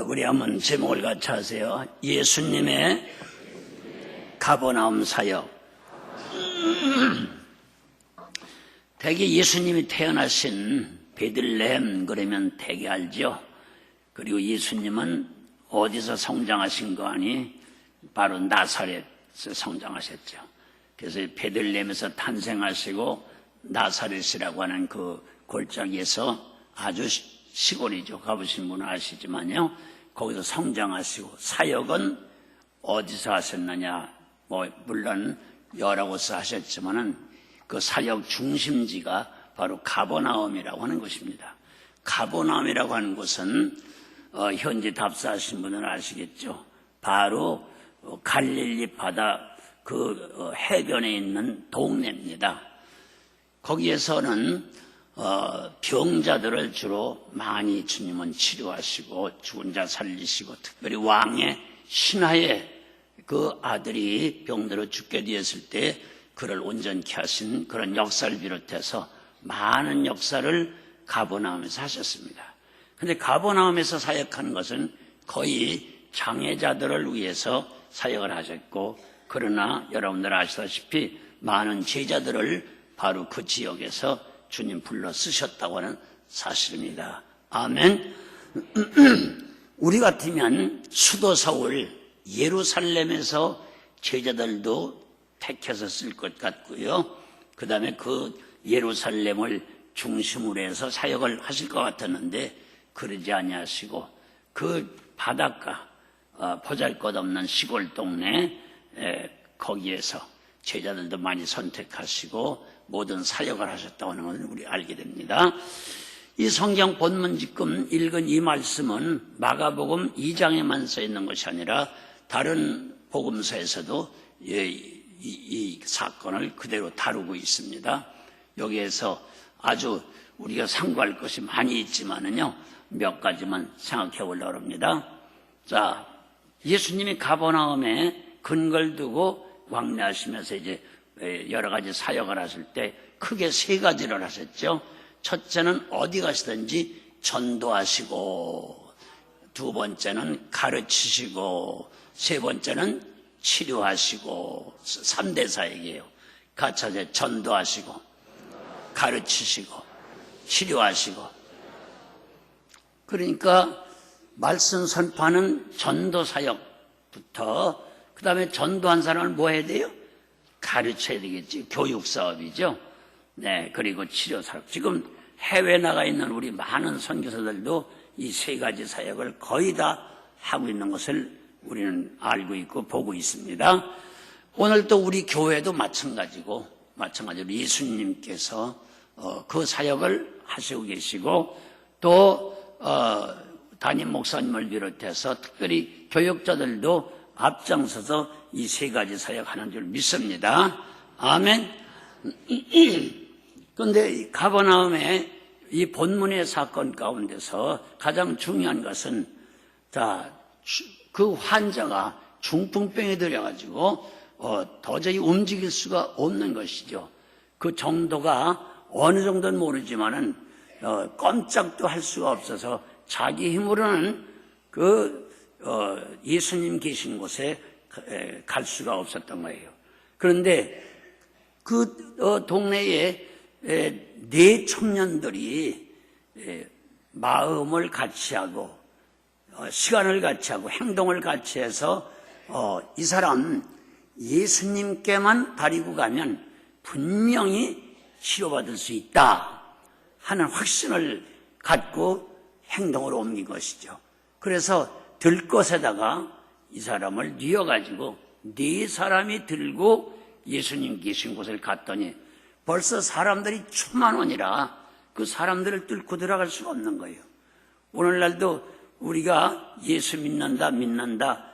우리 한번 제목을 같이 하세요. 예수님의 가버나움 사역. 대개 예수님이 태어나신 베들레헴 그러면 대개 알죠. 그리고 예수님은 어디서 성장하신 거 아니? 바로 나사렛에서 성장하셨죠. 그래서 베들레헴에서 탄생하시고 나사렛이라고 하는 그 골짜기에서 아주 시골이죠. 가보신 분은 아시지만요. 거기서 성장하시고 사역은 어디서 하셨느냐? 물론 여러 곳에서 하셨지만은 그 사역 중심지가 바로 가버나움이라고 하는 곳입니다. 가버나움이라고 하는 곳은 현지 답사하신 분은 아시겠죠. 바로 갈릴리 바다 그 해변에 있는 동네입니다. 거기에서는 병자들을 주로 많이 주님은 치료하시고 죽은 자 살리시고, 특별히 왕의 신하의 그 아들이 병들어 죽게 되었을 때 그를 온전케 하신 그런 역사를 비롯해서 많은 역사를 가버나움에서 하셨습니다. 그런데 가버나움에서 사역하는 것은 거의 장애자들을 위해서 사역을 하셨고, 그러나 여러분들 아시다시피 많은 제자들을 바로 그 지역에서 주님 불러 쓰셨다고 하는 사실입니다. 아멘. 우리 같으면 수도 서울 예루살렘에서 제자들도 택해서 쓸 것 같고요. 그 다음에 그 예루살렘을 중심으로 해서 사역을 하실 것 같았는데 그러지 아니하시고 그 바닷가 보잘것없는 시골 동네 거기에서 제자들도 많이 선택하시고 모든 사역을 하셨다고 하는 것을 우리 알게 됩니다. 이 성경 본문 지금 읽은 이 말씀은 마가복음 2장에만 써 있는 것이 아니라 다른 복음서에서도 이 사건을 그대로 다루고 있습니다. 여기에서 아주 우리가 상고할 것이 많이 있지만은요, 몇 가지만 생각해 보려고 합니다. 자, 예수님이 가버나움에 근거를 두고 왕래하시면서 이제 여러 가지 사역을 하실 때 크게 세 가지를 하셨죠. 첫째는 어디 가시든지 전도하시고, 두 번째는 가르치시고, 세 번째는 치료하시고, 3대 사역이에요. 같이 하세요. 전도하시고, 가르치시고, 치료하시고. 그러니까 말씀 선포하는 전도 사역부터, 그 다음에 전도한 사람을 뭐 해야 돼요? 가르쳐야 되겠지. 교육 사업이죠. 네, 그리고 치료 사업. 지금 해외 나가 있는 우리 많은 선교사들도 이 세 가지 사역을 거의 다 하고 있는 것을 우리는 알고 있고 보고 있습니다. 오늘 또 우리 교회도 마찬가지로 예수님께서 그 사역을 하시고 계시고, 또 담임 목사님을 비롯해서 특별히 교육자들도 앞장서서 이 세 가지 사역하는 줄 믿습니다. 아멘. 그런데 가버나움의 이 본문의 사건 가운데서 가장 중요한 것은, 그 환자가 중풍병에 들여가지고 도저히 움직일 수가 없는 것이죠. 그 정도가 어느 정도는 모르지만은 꼼짝도 할 수가 없어서 자기 힘으로는 예수님 계신 곳에 갈 수가 없었던 거예요. 그런데 그 동네에 네 청년들이 마음을 같이 하고 시간을 같이 하고 행동을 같이 해서 이 사람 예수님께만 데리고 가면 분명히 치료받을 수 있다 하는 확신을 갖고 행동으로 옮긴 것이죠. 그래서 들것에다가 이 사람을 뉘어가지고 네 사람이 들고 예수님 계신 곳을 갔더니 벌써 사람들이 초만원이라 그 사람들을 뚫고 들어갈 수가 없는 거예요. 오늘날도 우리가 예수 믿는다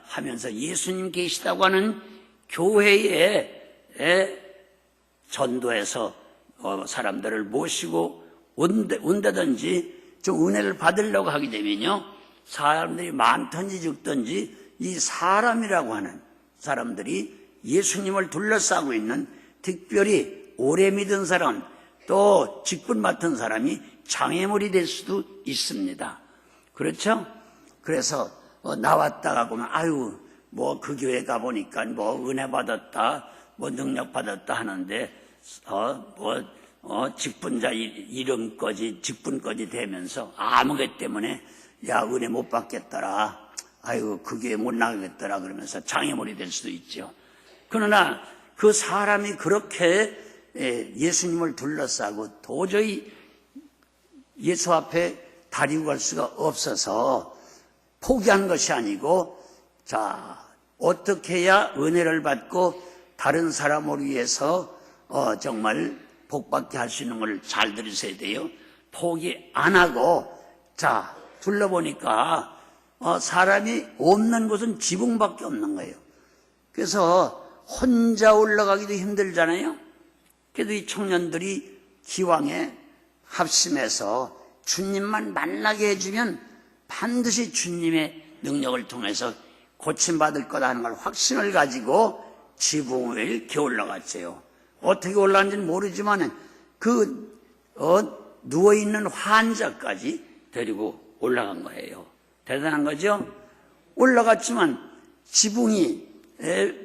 하면서 예수님 계시다고 하는 교회에 전도해서 사람들을 모시고 온다든지 좀 은혜를 받으려고 하게 되면요, 사람들이 많든지 적든지 이 사람이라고 하는 사람들이 예수님을 둘러싸고 있는, 특별히 오래 믿은 사람, 또 직분 맡은 사람이 장애물이 될 수도 있습니다. 그렇죠? 그래서 나왔다가 보면 아유 뭐 그 교회 가보니까 뭐 은혜 받았다 뭐 능력 받았다 하는데 직분자 이름까지 직분까지 되면서 아무 것 때문에 야 은혜 못 받겠더라 아유 그 교회 못 나가겠더라 그러면서 장애물이 될 수도 있죠. 그러나 그 사람이 그렇게 예수님을 둘러싸고 도저히 예수 앞에 다리고 갈 수가 없어서 포기한 것이 아니고 자 어떻게 해야 은혜를 받고 다른 사람을 위해서 정말 복받게 할 수 있는 걸 잘 들으셔야 돼요. 포기 안 하고 자 둘러보니까 사람이 없는 곳은 지붕밖에 없는 거예요. 그래서 혼자 올라가기도 힘들잖아요. 그래도 이 청년들이 기왕에 합심해서 주님만 만나게 해주면 반드시 주님의 능력을 통해서 고침받을 거다 하는 걸 확신을 가지고 지붕 위에 이렇게 올라갔어요. 어떻게 올라갔는지는 모르지만 누워있는 환자까지 데리고 올라간 거예요. 대단한 거죠? 올라갔지만 지붕이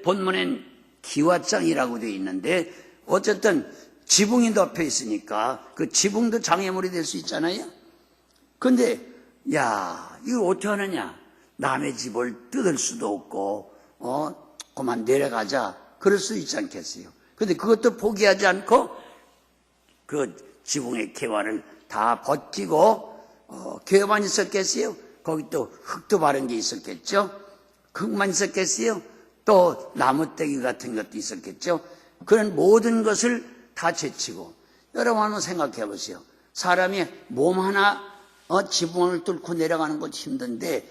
본문엔 기와장이라고 되어 있는데 어쨌든 지붕이 덮여 있으니까 그 지붕도 장애물이 될 수 있잖아요. 근데 야 이거 어떻게 하느냐 남의 집을 뜯을 수도 없고 그만 내려가자 그럴 수 있지 않겠어요. 근데 그것도 포기하지 않고 그 지붕의 개화를 다 벗기고 개화만 있었겠어요? 거기 또 흙도 바른 게 있었겠죠? 흙만 있었겠어요? 또 나무떼기 같은 것도 있었겠죠? 그런 모든 것을 다 제치고 여러분 한번 생각해 보세요. 사람이 몸 하나 지붕을 뚫고 내려가는 것도 힘든데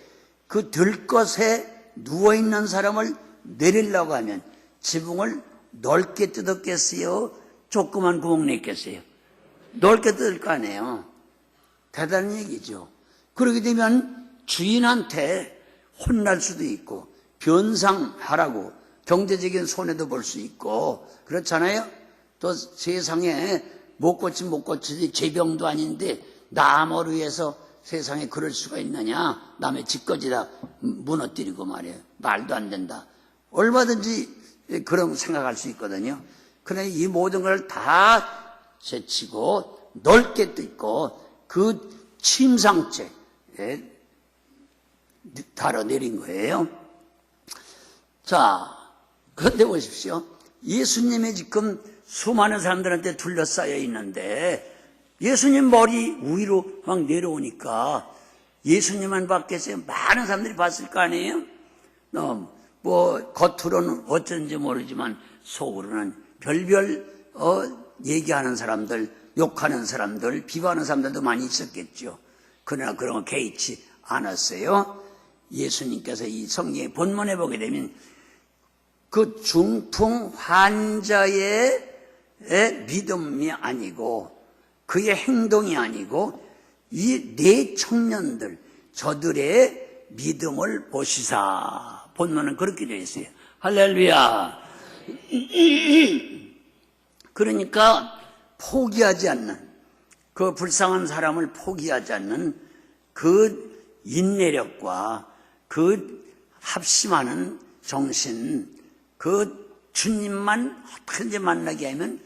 그 들것에 누워있는 사람을 내리려고 하면 지붕을 넓게 뜯었겠어요? 조그만 구멍 냈겠어요? 넓게 뜯을 거 아니에요. 대단한 얘기죠. 그렇게 되면 주인한테 혼날 수도 있고 변상하라고 경제적인 손해도 볼 수 있고 그렇잖아요. 또 세상에 못 고치지 제병도 아닌데 남을 위해서 세상에 그럴 수가 있느냐. 남의 집까지다 무너뜨리고 말이에요. 말도 안 된다. 얼마든지 그런 생각할 수 있거든요. 그러나 이 모든 걸 다 제치고 넓게 뜯고 그 침상죄 달아 내린 거예요. 자, 그런데 보십시오. 예수님이 지금 수많은 사람들한테 둘러싸여 있는데 예수님 머리 위로 막 내려오니까 예수님만 봤겠어요? 많은 사람들이 봤을 거 아니에요? 뭐 겉으로는 어쩐지 모르지만 속으로는 별별 얘기하는 사람들, 욕하는 사람들, 비방하는 사람들도 많이 있었겠죠. 그러나 그런 거 개의치 않았어요. 예수님께서 이 성경의 본문에 보게 되면 그 중풍 환자의 믿음이 아니고 그의 행동이 아니고 이 네 청년들 저들의 믿음을 보시사 본문은 그렇게 되어 있어요. 할렐루야. 그러니까 포기하지 않는 그 불쌍한 사람을 포기하지 않는 그 인내력과 그 합심하는 정신 그 주님만 어떻게든지 만나게 하면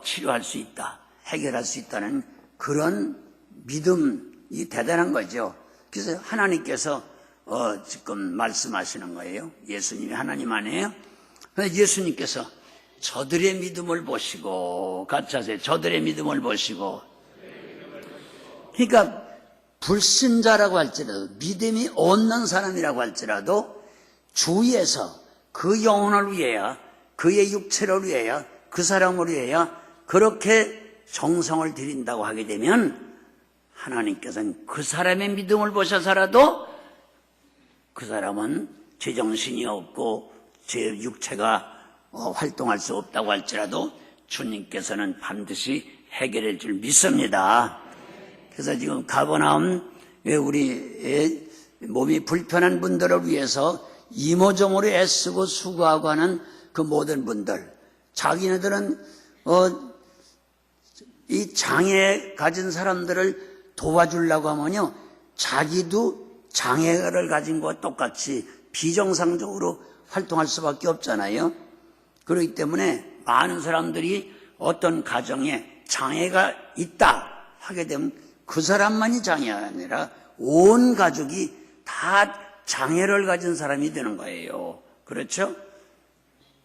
치료할 수 있다. 해결할 수 있다는 그런 믿음이 대단한 거죠. 그래서 하나님께서 지금 말씀하시는 거예요. 예수님이 하나님 아니에요? 예수님께서 저들의 믿음을 보시고 같이 하세요. 저들의 믿음을 보시고 그러니까 불신자라고 할지라도 믿음이 없는 사람이라고 할지라도 주위에서 그 영혼을 위해야 그의 육체를 위해야 그 사람을 위해야 그렇게 정성을 들인다고 하게 되면 하나님께서는 그 사람의 믿음을 보셔서라도 그 사람은 제정신이 없고 제 육체가 활동할 수 없다고 할지라도 주님께서는 반드시 해결할 줄 믿습니다. 그래서 지금 가버나움 우리 몸이 불편한 분들을 위해서 이모저모로 애쓰고 수고하고 하는 그 모든 분들 자기네들은 이 장애 가진 사람들을 도와주려고 하면요, 자기도 장애를 가진 것과 똑같이 비정상적으로 활동할 수밖에 없잖아요. 그렇기 때문에 많은 사람들이 어떤 가정에 장애가 있다 하게 되면 그 사람만이 장애가 아니라 온 가족이 다 장애를 가진 사람이 되는 거예요. 그렇죠?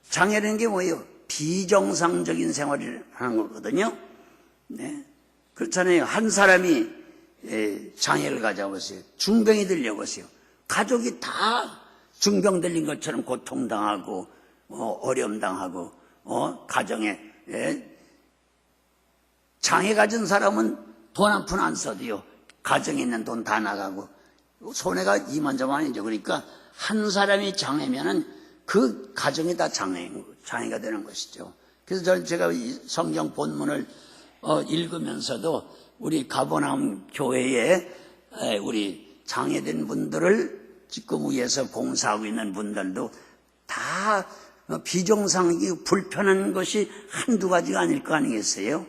장애라는 게 뭐예요? 비정상적인 생활을 하는 거거든요. 네. 그렇잖아요. 한 사람이 장애를 가져보세요. 중병이 들려보세요. 가족이 다 중병 들린 것처럼 고통당하고 어려움 당하고 가정에 장애 가진 사람은 돈 한 푼 안 써도요, 가정에 있는 돈 다 나가고 손해가 이만저만이죠. 그러니까 한 사람이 장애면은 그 가정이 다 장애가 되는 것이죠. 그래서 제가 이 성경 본문을 읽으면서도 우리 가버나움 교회에 우리 장애된 분들을 지금 위에서 봉사하고 있는 분들도 다 비정상이 불편한 것이 한두 가지가 아닐 거 아니겠어요?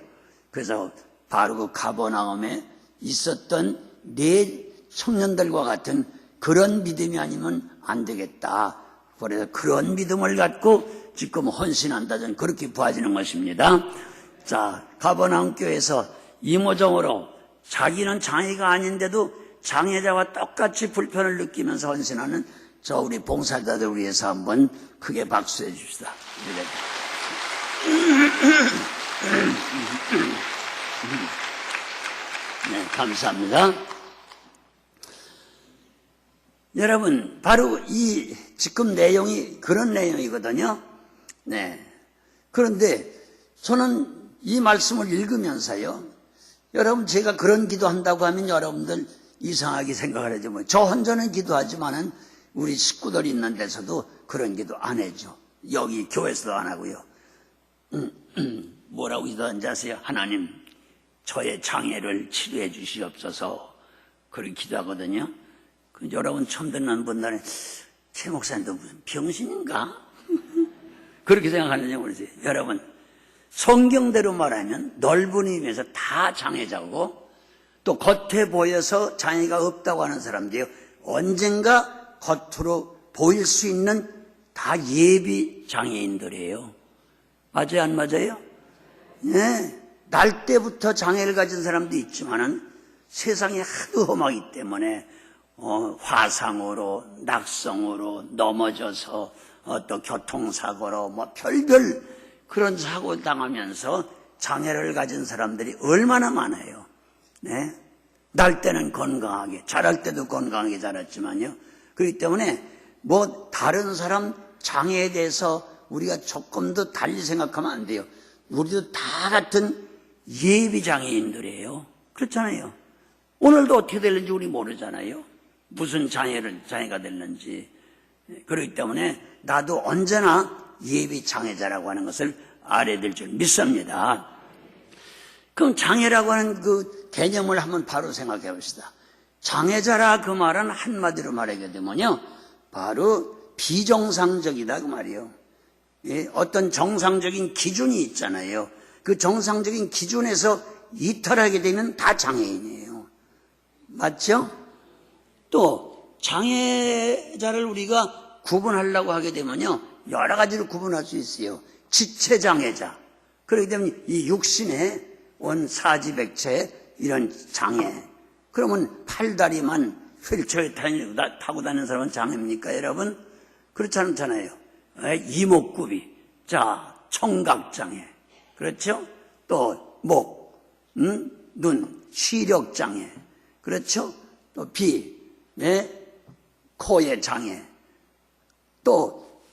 그래서 바로 그 가버나움에 있었던 네 청년들과 같은 그런 믿음이 아니면 안 되겠다. 그래서 그런 믿음을 갖고 지금 헌신한다. 저는 그렇게 보아지는 것입니다. 자, 가버나움 교회에서 이모정으로 자기는 장애가 아닌데도 장애자와 똑같이 불편을 느끼면서 헌신하는 저 우리 봉사자들 위해서 한번 크게 박수해 줍시다. 네, 감사합니다. 여러분, 바로 이 지금 내용이 그런 내용이거든요. 네. 그런데 저는 이 말씀을 읽으면서요, 여러분, 제가 그런 기도한다고 하면 여러분들 이상하게 생각을 하죠. 저 혼자는 기도하지만은 우리 식구들이 있는 데서도 그런 기도 안 해죠. 여기 교회에서도 안 하고요. 뭐라고 기도하는지 아세요? 하나님, 저의 장애를 치료해 주시옵소서. 그렇게 기도하거든요. 여러분 처음 듣는 분들은 최 목사님도 무슨 병신인가? 그렇게 생각하는지 모르세요. 여러분, 성경대로 말하면 넓은 의미에서 다 장애자고 또 겉에 보여서 장애가 없다고 하는 사람들이요, 언젠가 겉으로 보일 수 있는 다 예비 장애인들이에요. 맞아요, 안 맞아요? 네. 날 때부터 장애를 가진 사람도 있지만은 세상이 하도 험하기 때문에 화상으로, 낙성으로 넘어져서 또 교통사고로 뭐 별별 그런 사고 당하면서 장애를 가진 사람들이 얼마나 많아요. 네. 날 때는 건강하게, 자랄 때도 건강하게 자랐지만요. 그렇기 때문에 뭐 다른 사람 장애에 대해서 우리가 조금 더 달리 생각하면 안 돼요. 우리도 다 같은 예비장애인들이에요. 그렇잖아요. 오늘도 어떻게 될는지 우리 모르잖아요. 무슨 장애가 됐는지. 그렇기 때문에 나도 언제나 예비장애자라고 하는 것을 알아야 될 줄 믿습니다. 그럼 장애라고 하는 그 개념을 한번 바로 생각해 봅시다. 장애자라 그 말은 한마디로 말하게 되면요, 바로 비정상적이다 그 말이에요. 예, 어떤 정상적인 기준이 있잖아요. 그 정상적인 기준에서 이탈하게 되면 다 장애인이에요. 맞죠? 또 장애자를 우리가 구분하려고 하게 되면요, 여러 가지로 구분할 수 있어요. 지체장애자, 그렇게 되면 이 육신에 온 사지백체 이런 장애, 그러면 팔다리만 휠체어에 타고 다니는 사람은 장애입니까 여러분? 그렇지 않잖아요. 이목구비, 자, 청각장애, 그렇죠? 또 목, 눈, 시력장애, 그렇죠? 또 비, 코의 장애, 또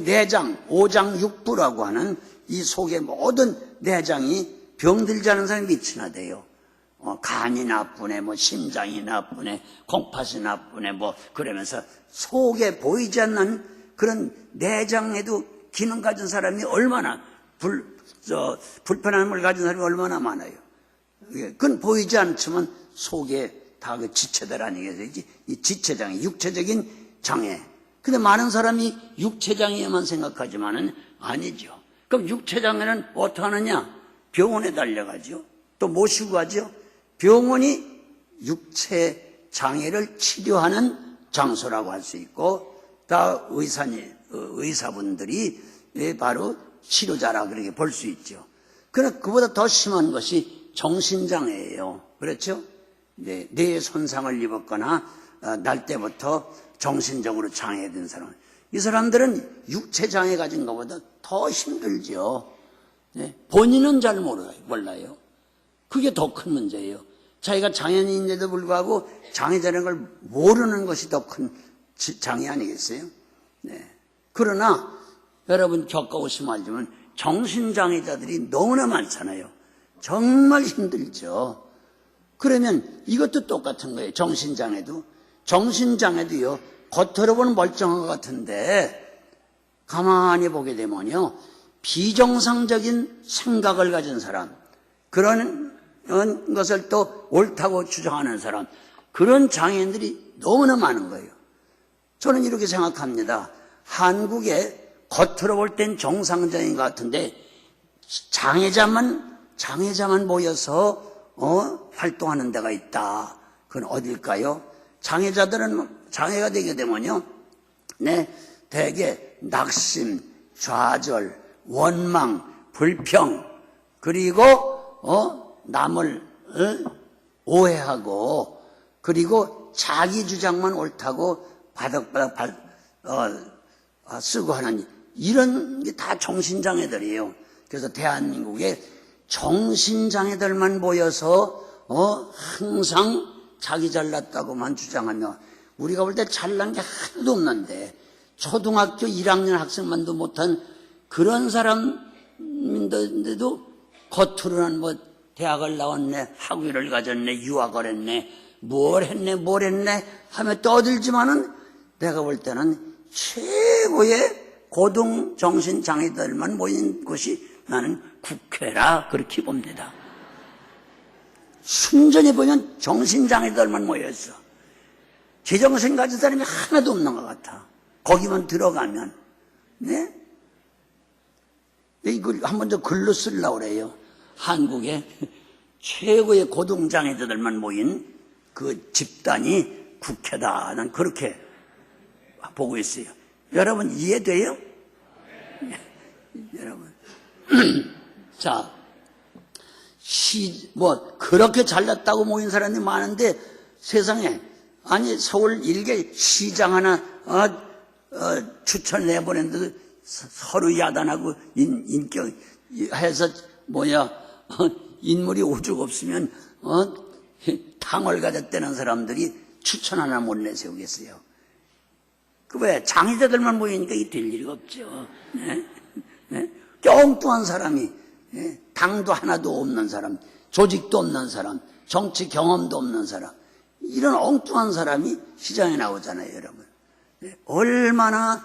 내장, 오장육부라고 하는 이 속의 모든 내장이 병들지 않은 사람이 몇이나 돼요. 간이 나쁘네, 뭐 심장이 나쁘네, 콩팥이 나쁘네, 뭐 그러면서 속에 보이지 않는 그런 내장에도 기능 가진 사람이 얼마나 불편함을 가진 사람이 얼마나 많아요. 그건 보이지 않지만 속에 다 그 지체들 아니겠어요? 이 지체장애, 육체적인 장애. 근데 많은 사람이 육체장애만 생각하지만은 아니죠. 그럼 육체장애는 어떻게 하느냐? 병원에 달려가죠. 또 모시고 가죠. 병원이 육체 장애를 치료하는 장소라고 할 수 있고, 다 의사분들이 바로 치료자라 그렇게 볼 수 있죠. 그러나 그보다 더 심한 것이 정신장애예요. 그렇죠? 네, 뇌 손상을 입었거나 날 때부터 정신적으로 장애된 사람, 이 사람들은 육체 장애 가진 것보다 더 힘들죠. 네, 본인은 잘 몰라요. 그게 더 큰 문제예요. 자기가 장애인인데도 불구하고 장애자라는 걸 모르는 것이 더 큰 장애 아니겠어요? 네. 그러나 여러분 겪어보시면 알지만 정신장애자들이 너무나 많잖아요. 정말 힘들죠. 그러면 이것도 똑같은 거예요. 정신장애도요, 겉으로 보면 멀쩡한 것 같은데 가만히 보게 되면요, 비정상적인 생각을 가진 사람, 그런 것을 또 옳다고 주장하는 사람, 그런 장애인들이 너무나 많은 거예요. 저는 이렇게 생각합니다. 한국에 겉으로 볼 땐 정상적인 것 같은데 장애자만 모여서 활동하는 데가 있다. 그건 어딜까요? 장애자들은 장애가 되게 되면요, 네, 대개 낙심, 좌절, 원망, 불평, 그리고 남을 오해하고, 그리고 자기 주장만 옳다고 바닥바닥 쓰고 하는, 이런 게 다 정신장애들이에요. 그래서 대한민국에 정신장애들만 모여서 항상 자기 잘났다고만 주장하며, 우리가 볼 때 잘난 게 하나도 없는데 초등학교 1학년 학생만도 못한 그런 사람인데도 겉으로는 뭐 대학을 나왔네, 학위를 가졌네, 유학을 했네, 뭘 했네 하며 떠들지만은 내가 볼 때는 최고의 고등 정신장애들만 모인 곳이 나는 국회라 그렇게 봅니다. 순전히 보면 정신장애들만 모여있어. 제정신 가진 사람이 하나도 없는 것 같아. 거기만 들어가면. 네? 이걸 한 번 더 글로 쓰려고 그래요. 한국의 최고의 고등장애자들만 모인 그 집단이 국회다. 난 그렇게 보고 있어요. 여러분 이해돼요? 여러분. 자, 그렇게 잘났다고 모인 사람이 많은데 세상에, 아니, 서울 일개 시장 하나, 추천 내보냈는데 서로 야단하고 인격 해서 인물이 오죽 없으면 당을 가졌다는 사람들이 추천 하나 못 내세우겠어요. 왜 장애자들만 모이니까 이게 될 일이 없죠. 네? 네? 엉뚱한 사람이, 네? 당도 하나도 없는 사람, 조직도 없는 사람, 정치 경험도 없는 사람, 이런 엉뚱한 사람이 시장에 나오잖아요, 여러분. 네? 얼마나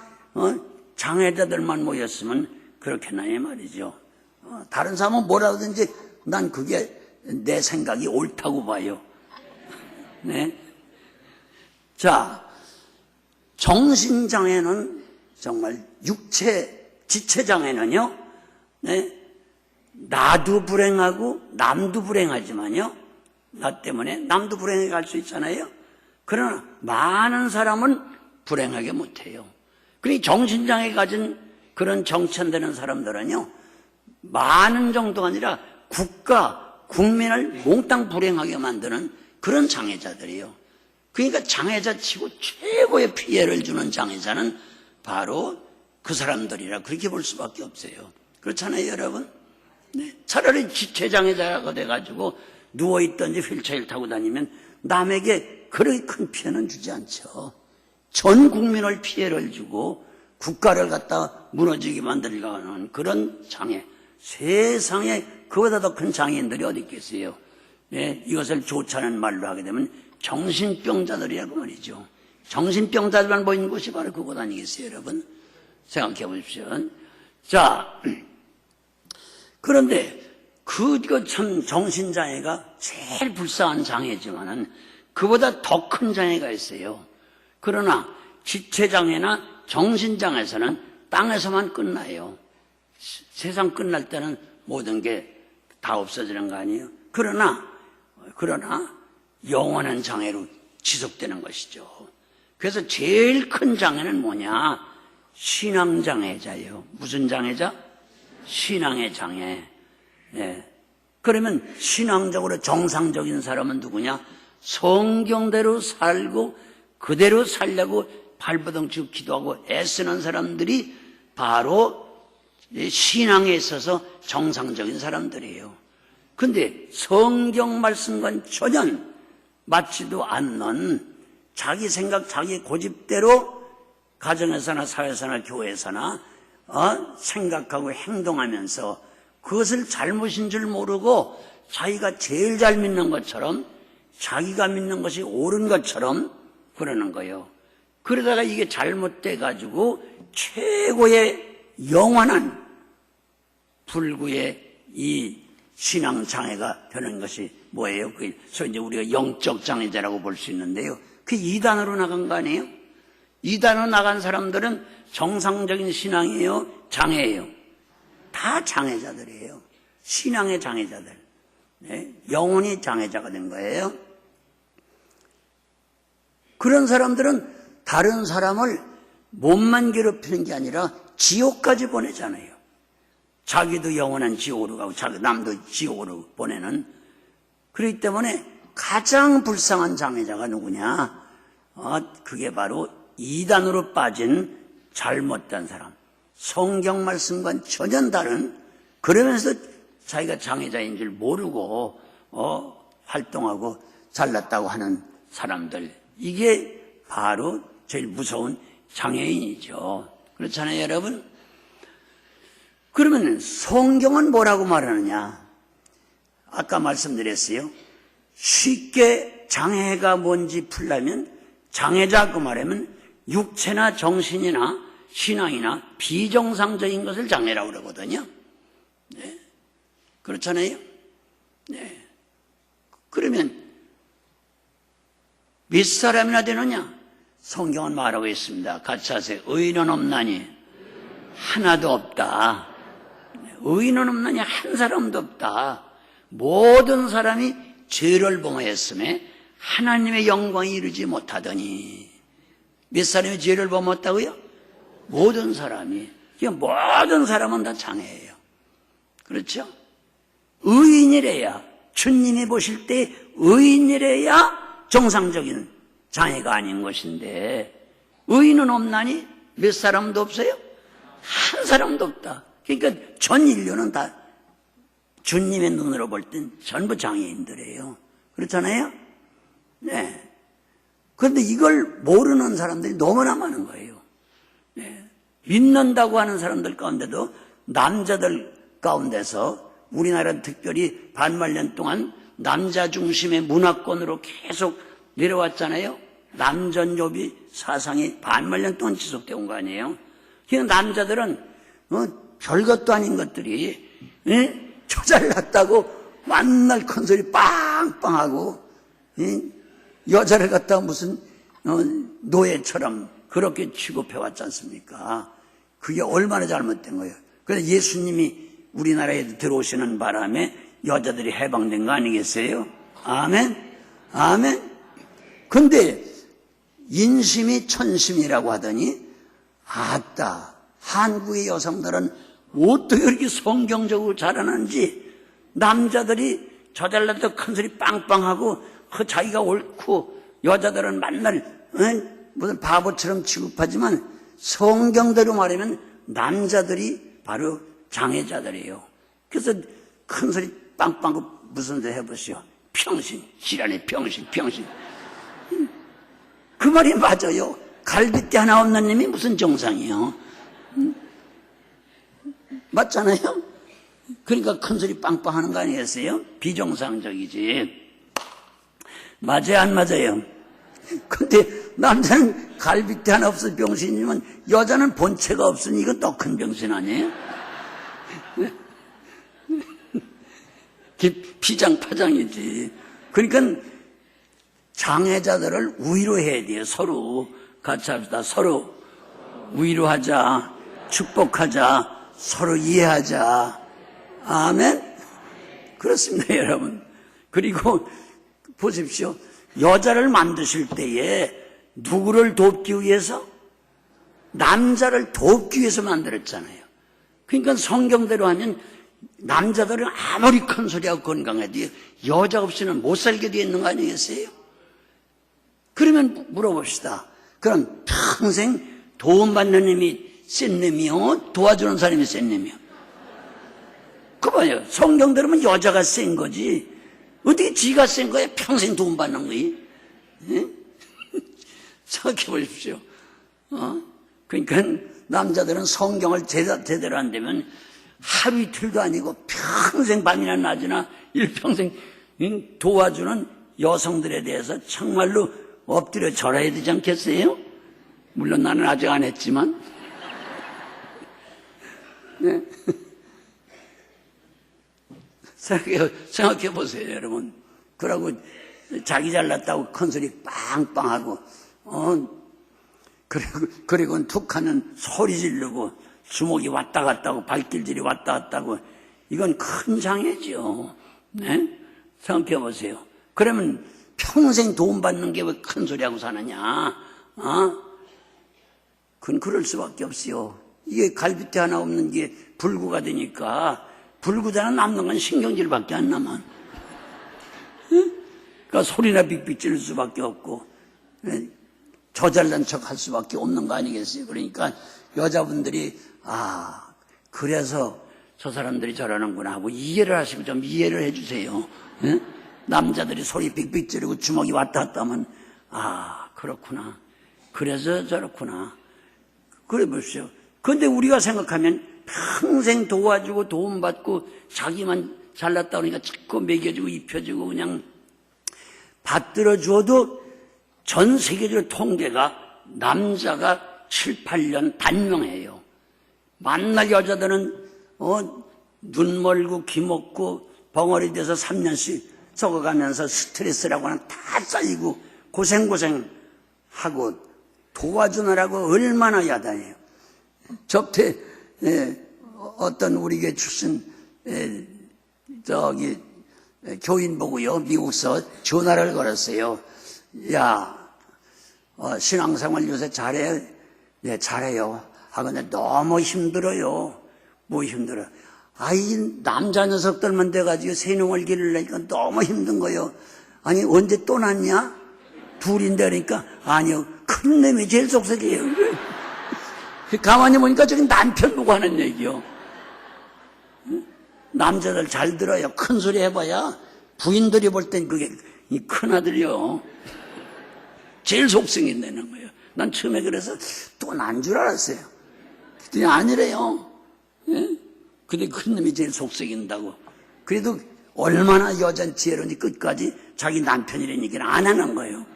장애자들만 모였으면 그렇겠나요 말이죠. 다른 사람은 뭐라든지 난 그게 내 생각이 옳다고 봐요. 네. 자, 정신장애는 정말 지체장애는요, 네, 나도 불행하고 남도 불행하지만요, 나 때문에 남도 불행하게 갈 수 있잖아요. 그러나 많은 사람은 불행하게 못해요. 그리고 정신장애 가진 그런 정체되는 사람들은요, 많은 정도가 아니라 국민을 몽땅 불행하게 만드는 그런 장애자들이에요. 그러니까 장애자 치고 최고의 피해를 주는 장애자는 바로 그 사람들이라 그렇게 볼 수밖에 없어요. 그렇잖아요, 여러분? 네. 차라리 지체장애자가 돼가지고 누워있든지 휠체어를 타고 다니면 남에게 그렇게 큰 피해는 주지 않죠. 전 국민을 피해를 주고 국가를 갖다 무너지게 만들려는 그런 장애, 세상에 그보다 더 큰 장애인들이 어디 있겠어요. 네, 이것을 좋지 않은 말로 하게 되면 정신병자들이라고 말이죠. 정신병자들만 보이는 곳이 바로 그곳 아니겠어요, 여러분? 생각해 보십시오. 자, 그런데 그거 참 정신장애가 제일 불쌍한 장애지만은 그보다 더 큰 장애가 있어요. 그러나 지체장애나 정신장애에서는 땅에서만 끝나요. 세상 끝날 때는 모든 게 다 없어지는 거 아니에요? 그러나 영원한 장애로 지속되는 것이죠. 그래서 제일 큰 장애는 뭐냐? 신앙장애자예요. 무슨 장애자? 신앙의 장애. 네. 그러면 신앙적으로 정상적인 사람은 누구냐? 성경대로 살고 그대로 살려고 발버둥 치고 기도하고 애쓰는 사람들이 바로 신앙에 있어서 정상적인 사람들이에요. 근데 성경 말씀과는 전혀 맞지도 않는 자기 생각, 자기 고집대로 가정에서나 사회에서나 교회에서나 생각하고 행동하면서 그것을 잘못인 줄 모르고 자기가 제일 잘 믿는 것처럼 자기가 믿는 것이 옳은 것처럼 그러는 거예요. 그러다가 이게 잘못돼 가지고 최고의 영원한 불구의 이 신앙 장애가 되는 것이 뭐예요? 그래서 이제 우리가 영적 장애자라고 볼 수 있는데요. 그 이단으로 나간 거 아니에요? 이단으로 나간 사람들은 정상적인 신앙이에요? 장애예요? 다 장애자들이에요. 신앙의 장애자들. 네? 영혼이 장애자가 된 거예요. 그런 사람들은 다른 사람을 몸만 괴롭히는 게 아니라 지옥까지 보내잖아요. 자기도 영원한 지옥으로 가고 남도 지옥으로 보내는. 그렇기 때문에 가장 불쌍한 장애자가 누구냐? 그게 바로 이단으로 빠진 잘못된 사람. 성경 말씀과는 전혀 다른, 그러면서 자기가 장애자인 줄 모르고 활동하고 잘났다고 하는 사람들. 이게 바로 제일 무서운 장애인이죠. 그렇잖아요, 여러분? 그러면 성경은 뭐라고 말하느냐? 아까 말씀드렸어요. 쉽게 장애가 뭔지 풀려면 장애자고 말하면 육체나 정신이나 신앙이나 비정상적인 것을 장애라고 그러거든요. 네. 그렇잖아요? 네. 그러면 몇 사람이나 되느냐? 성경은 말하고 있습니다. 같이 하세요. 의인은 없나니 하나도 없다. 의인은 없나니 한 사람도 없다. 모든 사람이 죄를 범하였음에 하나님의 영광에 이르지 못하더니. 몇 사람이 죄를 범했다고요? 모든 사람이. 모든 사람은 다 장애예요. 그렇죠? 의인이래야, 주님이 보실 때 의인이래야 정상적인 장애가 아닌 것인데, 의인은 없나니 몇 사람도 없어요? 한 사람도 없다. 그러니까 전 인류는 다 주님의 눈으로 볼 땐 전부 장애인들이에요. 그렇잖아요? 네. 그런데 이걸 모르는 사람들이 너무나 많은 거예요. 네. 믿는다고 하는 사람들 가운데도 남자들 가운데서 우리나라는 특별히 반말년 동안 남자 중심의 문화권으로 계속 내려왔잖아요. 남전요비 사상이 반말년 동안 지속되어 온 거 아니에요. 그냥 남자들은 별것도 아닌 것들이 저잘났다고 만날 큰소리 빵빵하고 여자를 갖다가 무슨 노예처럼 그렇게 취급해왔지 않습니까? 그게 얼마나 잘못된 거예요. 그래서 예수님이 우리나라에 들어오시는 바람에 여자들이 해방된 거 아니겠어요? 아멘? 아멘? 근데 인심이 천심이라고 하더니 아따, 한국의 여성들은 어떻게 그렇게 성경적으로 자라는지, 남자들이 저잘났다 큰소리 빵빵하고 자기가 옳고 여자들은 맨날 무슨 바보처럼 취급하지만 성경대로 말하면 남자들이 바로 장애자들이에요. 그래서 큰소리 빵빵하고 무슨 소 해보시오. 평신, 지랄의 평신. 그 말이 맞아요. 갈빗대 하나 없는 놈이 무슨 정상이에요. 맞잖아요? 그러니까 큰소리 빵빵 하는 거 아니겠어요? 비정상적이지. 맞아요, 안 맞아요? 근데 남자는 갈빗대 하나 없어 병신이면 여자는 본체가 없으니 이건 더 큰 병신 아니에요? 피장파장이지. 그러니까 장애자들을 위로해야 돼요. 서로 같이 합시다. 서로 위로하자, 축복하자, 서로 이해하자. 아멘? 그렇습니다, 여러분. 그리고 보십시오. 여자를 만드실 때에 누구를 돕기 위해서? 남자를 돕기 위해서 만들었잖아요. 그러니까 성경대로 하면 남자들은 아무리 큰 소리하고 건강해도 여자 없이는 못 살게 되어 있는 거 아니겠어요? 그러면 물어봅시다. 그럼 평생 도움받는 놈이 센 놈이요? 도와주는 사람이 센 놈이요? 그거 봐요. 성경대로 하면 여자가 센 거지. 어떻게 지가 센 거야? 평생 도움받는 거야? 예? 생각해 보십시오. 그러니까 남자들은 성경을 제대로 안 되면 하루 이틀도 아니고 평생 밤이나 낮이나 일평생 도와주는 여성들에 대해서 정말로 엎드려 절해야 되지 않겠어요? 물론 나는 아직 안 했지만. 네. 생각해 보세요, 여러분. 그러고 자기 잘났다고 큰소리 빵빵하고, 그리고 툭 하면 소리 지르고, 주먹이 왔다 갔다 하고, 발길질이 왔다 갔다 하고, 이건 큰 장애죠. 네? 생각해 보세요. 그러면 평생 도움받는 게 왜 큰 소리하고 사느냐? 그건 그럴 수밖에 없어요. 이게 갈비뼈 하나 없는 게 불구가 되니까, 불구도 하나 남는 건 신경질밖에 안 남아. 그러니까 소리나 빅빅 지를 수밖에 없고, 저잘난 척 할 수밖에 없는 거 아니겠어요? 그러니까 여자분들이, 그래서 저 사람들이 저러는구나 하고 이해를 하시고 좀 이해를 해 주세요. 남자들이 소리 빅빅 지르고 주먹이 왔다 갔다 하면, 그렇구나. 그래서 저렇구나. 그래 보십시오. 그런데 우리가 생각하면 평생 도와주고 도움받고 자기만 잘났다 그러니까 자꾸 먹여주고 입혀주고 그냥 받들어 주어도 전 세계적으로 통계가 남자가 7, 8년 단명해요. 만날 여자들은 눈 멀고 귀 먹고 벙어리 돼서 3년씩 썩어가면서 스트레스라고는 다 쌓이고 고생하고 도와주느라고 얼마나 야단해요. 저때 어떤 우리 교회 출신 교인 보고요, 미국서 전화를 걸었어요. 야, 신앙생활 요새 잘해? 네, 잘해요. 근데 너무 힘들어요. 뭐 힘들어? 이 남자 녀석들만 돼가지고 새 놈을 기르려니까 너무 힘든 거요. 아니, 언제 또 낳냐? 둘인데 그러니까, 아니요, 큰 놈이 제일 속색이에요. 가만히 보니까 저기 남편 보고 하는 얘기요. 남자들 잘 들어요. 큰 소리 해봐야 부인들이 볼 땐 그게 이 큰아들이요. 제일 속성이 내는 거예요. 난 처음에 그래서 또 난 줄 알았어요. 그랬더니 아니래요. 예? 근데 큰 놈이 제일 속썩인다고. 그래도 얼마나 여잔 지혜로운지 끝까지 자기 남편이라는 얘기를 안 하는 거예요.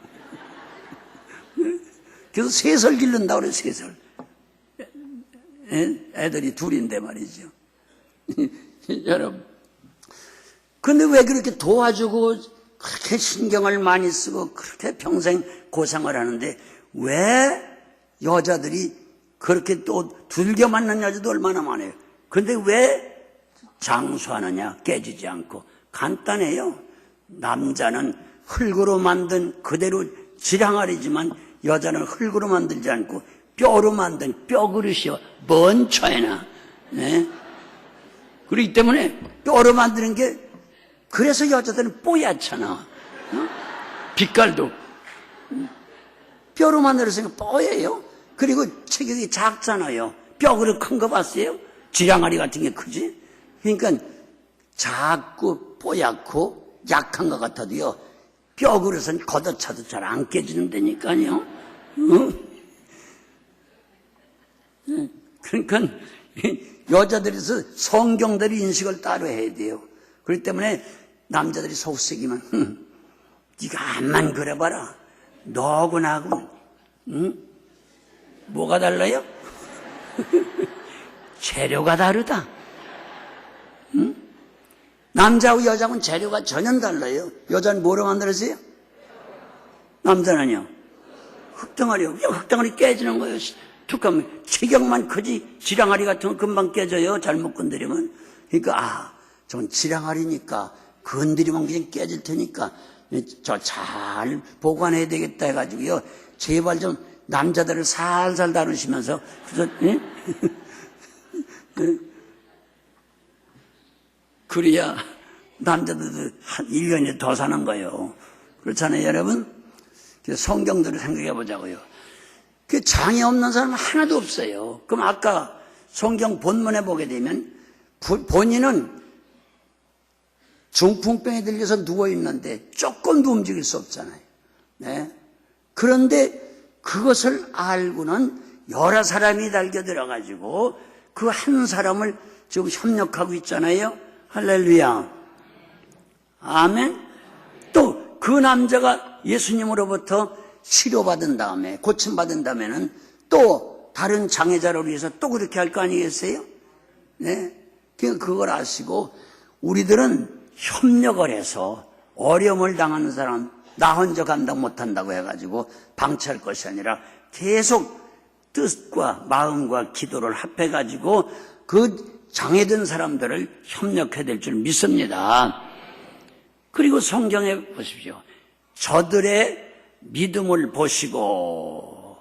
그래서 세설 기른다고 그래요, 세설. 애들이 둘인데 말이죠. 여러분. 근데 왜 그렇게 도와주고 그렇게 신경을 많이 쓰고 그렇게 평생 고생을 하는데 왜 여자들이 그렇게 또 들겨 맞는 여자도 얼마나 많아요. 근데 왜 장수하느냐? 깨지지 않고. 간단해요. 남자는 흙으로 만든 그대로 지랑아리지만 여자는 흙으로 만들지 않고 뼈로 만든 뼈그릇이요. 먼 차이나. 네? 그렇기 때문에 뼈로 만드는 게 그래서 여자들은 뽀얗잖아. 빛깔도. 뼈로 만들었으니까 뽀예요. 그리고 체격이 작잖아요. 뼈그릇 큰 거 봤어요? 지랑아리 같은 게 크지? 그러니까 작고 뽀얗고 약한 것 같아도요. 뼈그릇은 걷어차도 잘 안 깨지는 데니까요. 그러니까 여자들에서 성경대로 인식을 따로 해야 돼요. 그렇기 때문에 남자들이 속썩이면 네가 암만 그래봐라. 너하고 나하고 뭐가 달라요? 재료가 다르다. 남자하고 여자하고는 재료가 전혀 달라요. 여자는 뭐로 만들었어요? 남자는요? 흙덩어리요. 흙덩어리 깨지는 거예요. 툭하면 체격만 크지 지랑아리 같은 건 금방 깨져요. 잘못 건드리면. 그러니까 저건 지랑아리니까 건드리면 그냥 깨질 테니까 저 잘 보관해야 되겠다 해가지고요. 제발 좀 남자들을 살살 다루시면서 그래서 그래야 남자들도 한 1년이 더 사는 거예요. 그렇잖아요, 여러분? 성경들을 생각해 보자고요. 그 장애 없는 사람은 하나도 없어요. 그럼 아까 성경 본문에 보게 되면 본인은 중풍병에 들려서 누워있는데 조금도 움직일 수 없잖아요. 네? 그런데 그것을 알고는 여러 사람이 달겨들어가지고 그 한 사람을 지금 협력하고 있잖아요. 할렐루야. 아멘. 또 그 남자가 예수님으로부터 치료받은 다음에 고침받은 다음에는 또 다른 장애자를 위해서 또 그렇게 할 거 아니겠어요? 네. 그걸 아시고 우리들은 협력을 해서 어려움을 당하는 사람 나 혼자 감당 못한다고 해가지고 방치할 것이 아니라 계속 뜻과 마음과 기도를 합해가지고 그 장애된 사람들을 협력해야 될 줄 믿습니다. 그리고 성경에 보십시오. 저들의 믿음을 보시고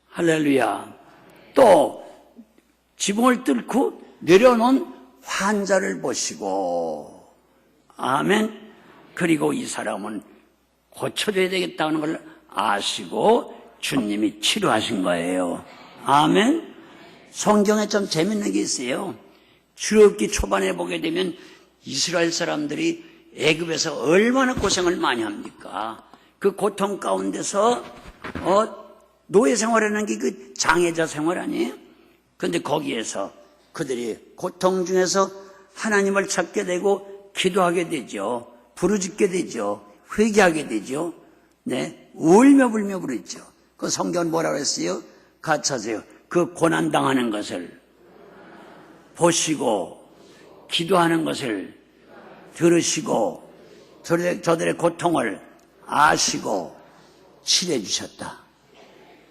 할렐루야. 또 지붕을 뚫고 내려놓은 환자를 보시고 아멘. 그리고 이 사람은 고쳐줘야 되겠다는 걸 아시고 주님이 치료하신 거예요. 아멘. 성경에 좀 재밌는 게 있어요. 출애굽기 초반에 보게 되면 이스라엘 사람들이 애굽에서 얼마나 고생을 많이 합니까? 그 고통 가운데서 노예 생활하는 게 그 장애자 생활 아니에요? 그런데 거기에서 그들이 고통 중에서 하나님을 찾게 되고 기도하게 되죠. 부르짖게 되죠. 회개하게 되죠. 네, 울며 불며 부르죠. 그 성경은 뭐라고 했어요? 같이 하세요. 그 고난당하는 것을 보시고 기도하는 것을 들으시고 저들의 고통을 아시고 치료해 주셨다.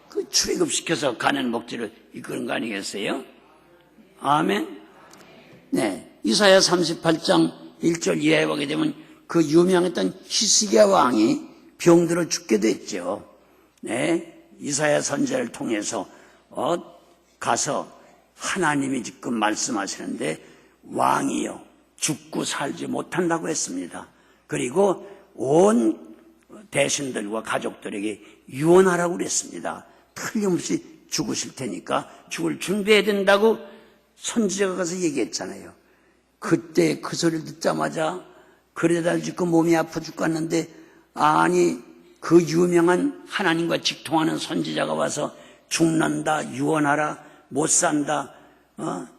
그 출애굽시켜서 가는 목적을 이끄는 거 아니겠어요? 아멘. 네, 이사야 38장 1절 이하에 보게 되면 그 유명했던 히스기야 왕이 병들어 죽게 됐죠. 네, 이사야 선지자를 통해서 가서 하나님이 지금 말씀하시는데 왕이요 죽고 살지 못한다고 했습니다. 그리고 온 대신들과 가족들에게 유언하라고 그랬습니다. 틀림없이 죽으실 테니까 죽을 준비해야 된다고 선지자가 가서 얘기했잖아요. 그때 그 소리를 듣자마자 그러다 죽고 몸이 아파 죽겠는데 아니 그 유명한 하나님과 직통하는 선지자가 와서 죽는다 유언하라 못 산다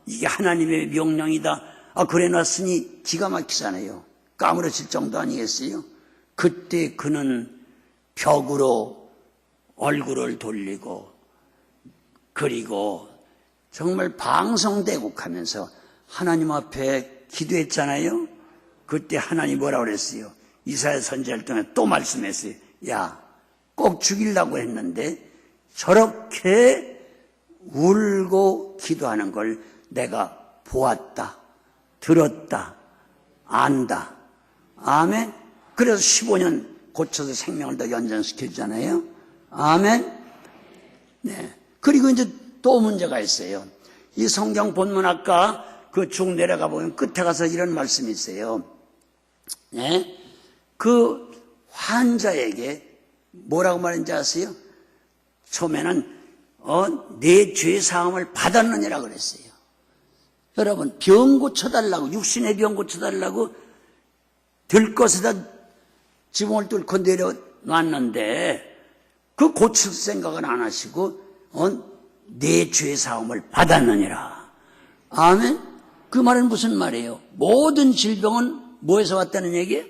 이게 하나님의 명령이다 그래 놨으니 기가 막히잖아요. 까무러칠 정도 아니겠어요? 그때 그는 벽으로 얼굴을 돌리고 그리고 정말 방성대국하면서 하나님 앞에 기도했잖아요. 그때 하나님 뭐라고 그랬어요? 이사야 선지자를 통해 또 말씀했어요. 야, 꼭 죽이려고 했는데 저렇게 울고 기도하는 걸 내가 보았다, 들었다, 안다. 아멘. 그래서 15년 고쳐서 생명을 더 연장시켜주잖아요. 아멘. 네. 그리고 이제 또 문제가 있어요. 이 성경 본문 아까 그 쭉 내려가 보면 끝에 가서 이런 말씀이 있어요. 네. 그 환자에게 뭐라고 말했는지 아세요? 처음에는 내 죄 사함을 받았느니라 그랬어요. 여러분 병 고쳐달라고 육신의 병 고쳐달라고 들것에다 지붕을 뚫고 내려놨는데 그 고칠 생각은 안 하시고 내 죄 사함을 받았느니라. 아멘. 그 말은 무슨 말이에요? 모든 질병은 뭐에서 왔다는 얘기예요?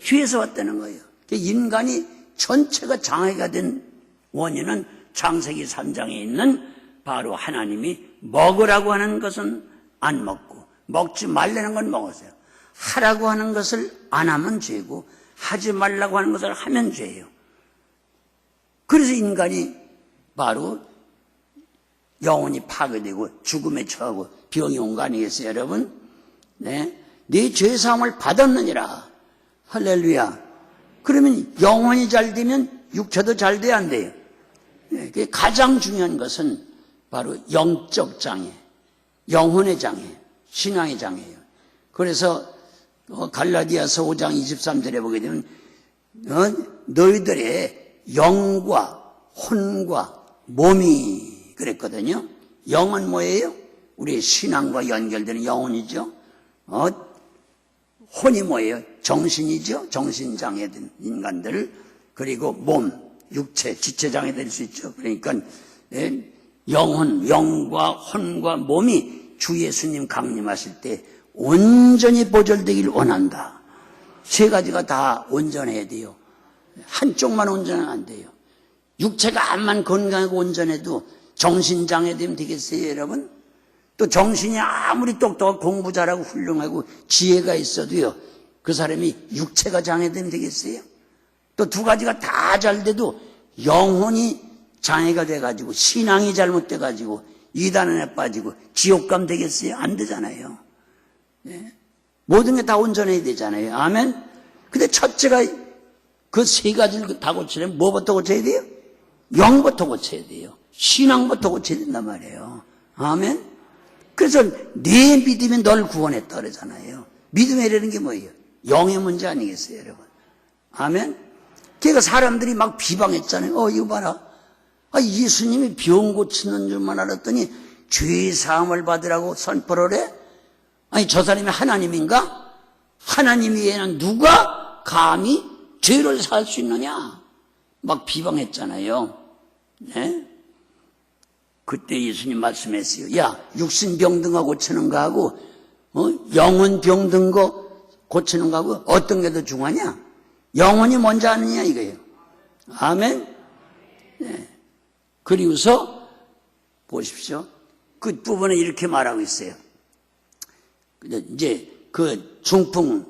죄에서 왔다는 거예요. 인간이 전체가 장애가 된 원인은 창세기 3장에 있는 바로 하나님이 먹으라고 하는 것은 안 먹고 먹지 말라는 건 먹었어요. 하라고 하는 것을 안 하면 죄고 하지 말라고 하는 것을 하면 죄예요. 그래서 인간이 바로 영혼이 파괴되고 죽음에 처하고 병이 온 거 아니겠어요, 여러분? 네, 네 죄사함을 받았느니라. 할렐루야. 그러면 영혼이 잘 되면 육체도 잘 돼야 안 돼요. 네, 가장 중요한 것은 바로 영적 장애, 영혼의 장애, 신앙의 장애예요. 그래서 갈라디아서 5장 23절에 보게 되면 너희들의 영과 혼과 몸이 그랬거든요. 영은 뭐예요? 우리의 신앙과 연결되는 영혼이죠. 혼이 뭐예요? 정신이죠. 정신장애된 인간들. 그리고 몸, 육체, 지체장애될 수 있죠. 그러니까 영혼, 영과 혼과 몸이 주 예수님 강림하실 때 온전히 보존되길 원한다. 세 가지가 다 온전해야 돼요. 한쪽만 온전하면 안 돼요. 육체가 암만 건강하고 온전해도 정신장애되면 되겠어요, 여러분? 또 정신이 아무리 똑똑하고 공부 잘하고 훌륭하고 지혜가 있어도요, 그 사람이 육체가 장애되면 되겠어요? 또 두 가지가 다 잘 돼도 영혼이 장애가 돼가지고 신앙이 잘못돼가지고 이단에 빠지고 지옥감 되겠어요? 안 되잖아요. 네. 모든 게 다 온전해야 되잖아요. 아멘? 근데 첫째가 그 세 가지를 다 고치려면 뭐부터 고쳐야 돼요? 영부터 고쳐야 돼요. 신앙부터 고쳐야 된단 말이에요. 아멘? 그래서 내 믿음이 널 구원했다 그러잖아요. 믿음이라는 게 뭐예요? 영의 문제 아니겠어요, 여러분? 아멘? 그러니까 사람들이 막 비방했잖아요. 이거 봐라. 예수님이 병 고치는 줄만 알았더니 죄 사함을 받으라고 선포를 해? 아니, 저 사람이 하나님인가? 하나님 외에는 누가 감히 죄를 살 수 있느냐? 막 비방했잖아요. 네? 그때 예수님 말씀했어요. 야, 육신 병든 거 고치는 거하고 영혼 병든 거 고치는 거하고 어떤 게 더 중요하냐? 영혼이 먼저 하느냐 이거예요. 아멘? 네. 그리고서 보십시오. 그 부분에 이렇게 말하고 있어요. 이제 그 중풍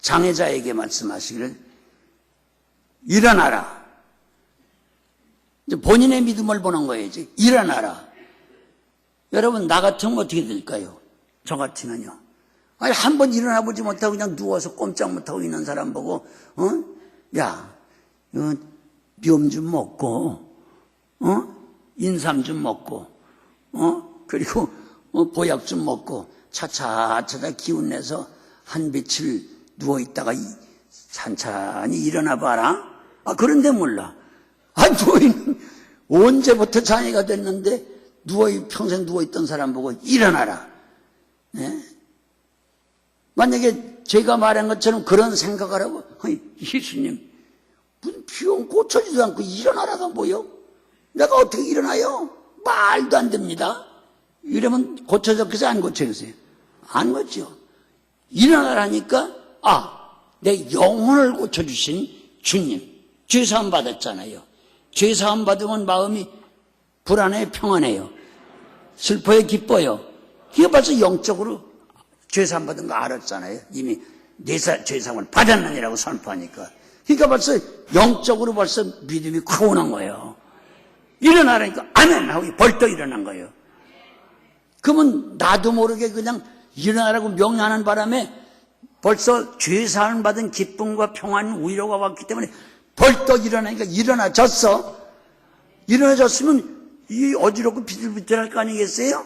장애자에게 말씀하시기를 일어나라. 이제 본인의 믿음을 보는 거예요. 이제 일어나라. 여러분, 나 같으면 어떻게 될까요? 저 같으면요. 아니, 한번 일어나 보지 못하고 그냥 누워서 꼼짝 못하고 있는 사람 보고, 야, 똠 좀 먹고, 인삼 좀 먹고, 그리고 보약 좀 먹고, 차차차차 기운 내서 한 며칠 누워 있다가 찬찬히 일어나 봐라. 그런데 몰라. 누워있는, 언제부터 장애가 됐는데, 평생 누워있던 사람 보고 일어나라. 네? 만약에 제가 말한 것처럼 그런 생각을 하고, 예수님, 무슨 병 고쳐지도 않고 일어나라가 뭐요? 내가 어떻게 일어나요? 말도 안 됩니다. 이러면 고쳐졌겠어요? 안 고쳐졌어요? 안 고쳐. 일어나라니까, 내 영혼을 고쳐주신 주님, 죄사함 받았잖아요. 죄사함 받으면 마음이 불안해, 평안해요. 슬퍼요, 기뻐요. 이게 벌써 영적으로 죄사함 받은 거 알았잖아요. 이미 내 죄사함을 받았느니라고 선포하니까. 그러니까 벌써 영적으로 벌써 믿음이 크고 난 거예요. 일어나라니까 아멘 하고 벌떡 일어난 거예요. 그러면 나도 모르게 그냥 일어나라고 명령하는 바람에 벌써 죄사함 받은 기쁨과 평안, 위로가 왔기 때문에 벌떡 일어나니까 일어나졌어. 일어나졌으면 이 어지럽고 비틀비틀할 거 아니겠어요?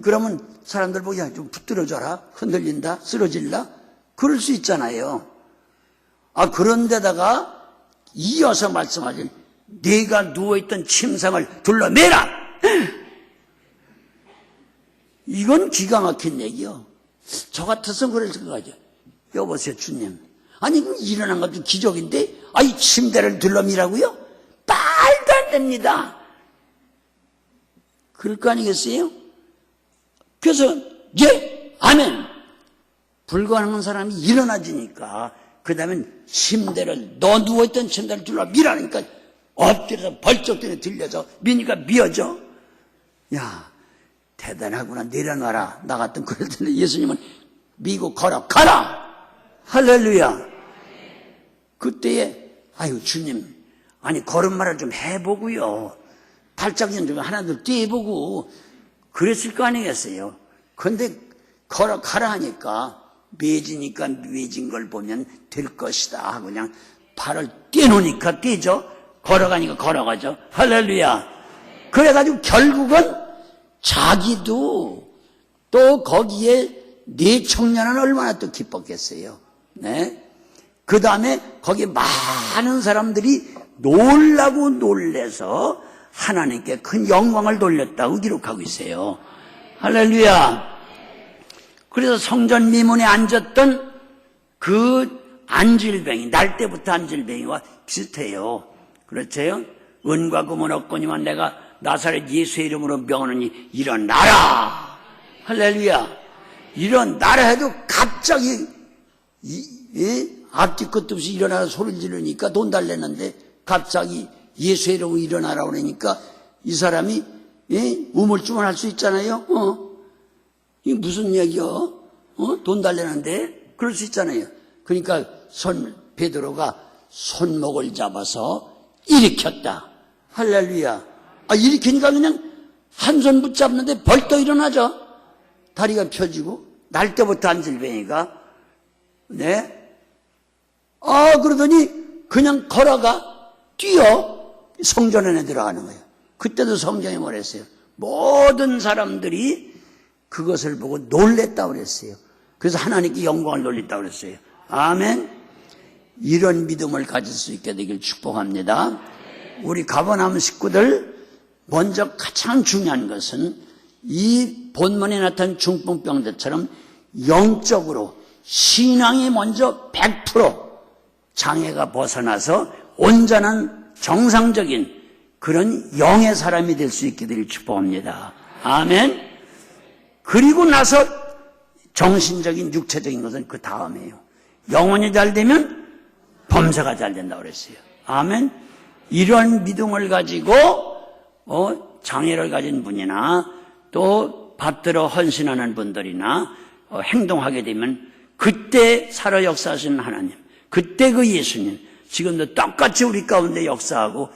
그러면 사람들 보기 좀 붙들어줘라. 흔들린다. 쓰러질라. 그럴 수 있잖아요. 그런데다가 이어서 말씀하신 네가 누워있던 침상을 둘러매라. 이건 기가 막힌 얘기요. 저 같아서 그럴 생각하죠. 여보세요, 주님. 아니, 일어난 것도 기적인데, 이 침대를 둘러미라고요? 말도 안 됩니다. 그럴 거 아니겠어요? 그래서, 예, 아멘. 불가능한 사람이 일어나지니까, 그 다음에 침대를, 너 누워있던 침대를 둘러미라니까, 엎드려서 벌쩍 들려서, 미니까 미어져. 야, 대단하구나. 내려놔라. 나 같은 그럴 텐데 예수님은 미고 가라. 할렐루야. 그때에 주님, 걸음마를 좀 해보고요. 발작전 좀 하나둘 뛰어보고 그랬을 거 아니겠어요. 그런데 가라 하니까 매지니까 매진 걸 보면 될 것이다 하고 그냥 발을 떼놓으니까 떼죠. 걸어가니까 걸어가죠. 할렐루야. 그래가지고 결국은 자기도 또 거기에 네 청년은 얼마나 또 기뻤겠어요. 네. 그 다음에 거기 많은 사람들이 놀라고 놀래서 하나님께 큰 영광을 돌렸다고 기록하고 있어요. 할렐루야. 그래서 성전 미문에 앉았던 그 안질뱅이, 날 때부터 안질뱅이와 비슷해요. 그렇죠? 은과 금은 없거니와 내가 나사렛 예수의 이름으로 명하노니 일어나라. 할렐루야. 일어나라 해도 갑자기 앞뒤 끝도 없이 일어나라 소리를 지르니까 돈 달랬는데 갑자기 예수의 이름으로 일어나라 그러니까 이 사람이 우물쭈물할 수 있잖아요. 이게 무슨 얘기야? 돈 달랬는데 그럴 수 있잖아요. 그러니까 베드로가 손목을 잡아서 일으켰다. 할렐루야. 일으키니까 그냥 한 손 붙잡는데 벌떡 일어나죠. 다리가 펴지고 날 때부터 안질뱅이가 그러더니 그냥 걸어가 뛰어 성전 안에 들어가는 거예요. 그때도 성경에 뭐랬어요? 모든 사람들이 그것을 보고 놀랬다고 그랬어요. 그래서 하나님께 영광을 돌렸다고 그랬어요. 아멘. 이런 믿음을 가질 수 있게 되길 축복합니다. 우리 가버나움 식구들 먼저 가장 중요한 것은 이 본문에 나타난 중풍병자처럼 영적으로 신앙이 먼저 100% 장애가 벗어나서 온전한 정상적인 그런 영의 사람이 될 수 있게 되길 축복합니다. 아멘. 그리고 나서 정신적인 육체적인 것은 그 다음이에요. 영혼이 잘 되면 범사가 잘 된다고 그랬어요. 아멘. 이런 믿음을 가지고 장애를 가진 분이나 또 받들어 헌신하는 분들이나 행동하게 되면 그때 살아 역사하시는 하나님, 그때 그 예수님 지금도 똑같이 우리 가운데 역사하고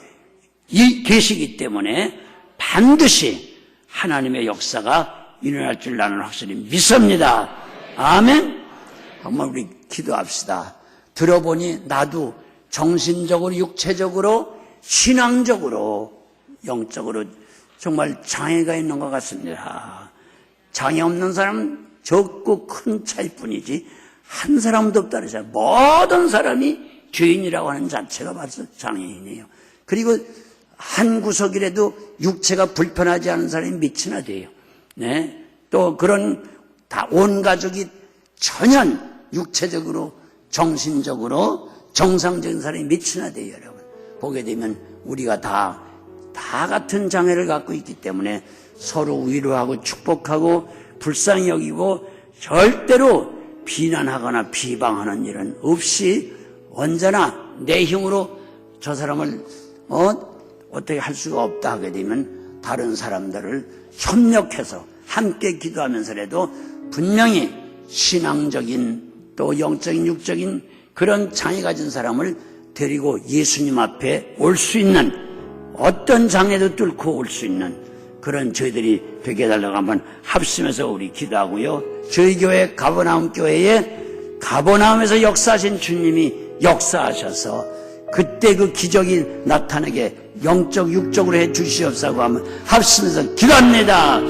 계시기 때문에 반드시 하나님의 역사가 일어날 줄 나는 확실히 믿습니다. 아멘. 한번 우리 기도합시다. 들어보니 나도 정신적으로 육체적으로 신앙적으로 영적으로 정말 장애가 있는 것 같습니다. 장애 없는 사람은 적고 큰 차일 뿐이지 한 사람도 없다 그러잖아요. 모든 사람이 죄인이라고 하는 자체가 벌써 장애인이에요. 그리고 한 구석이라도 육체가 불편하지 않은 사람이 몇이나 돼요. 네. 또 그런 다 온 가족이 전혀 육체적으로 정신적으로 정상적인 사람이 몇이나 돼요, 여러분. 보게 되면 우리가 다 같은 장애를 갖고 있기 때문에 서로 위로하고 축복하고 불쌍히 여기고 절대로 비난하거나 비방하는 일은 없이 언제나 내 힘으로 저 사람을 어떻게 할 수가 없다 하게 되면 다른 사람들을 협력해서 함께 기도하면서라도 분명히 신앙적인 또 영적인 육적인 그런 장애 가진 사람을 데리고 예수님 앞에 올 수 있는 어떤 장애도 뚫고 올 수 있는 그런 저희들이 되게 해달라고 한번 합심해서 우리 기도하고요. 저희 교회 가버나움 교회에 가버나움에서 역사하신 주님이 역사하셔서 그때 그 기적이 나타나게 영적 육적으로 해 주시옵소서 하면 합심해서 기도합니다.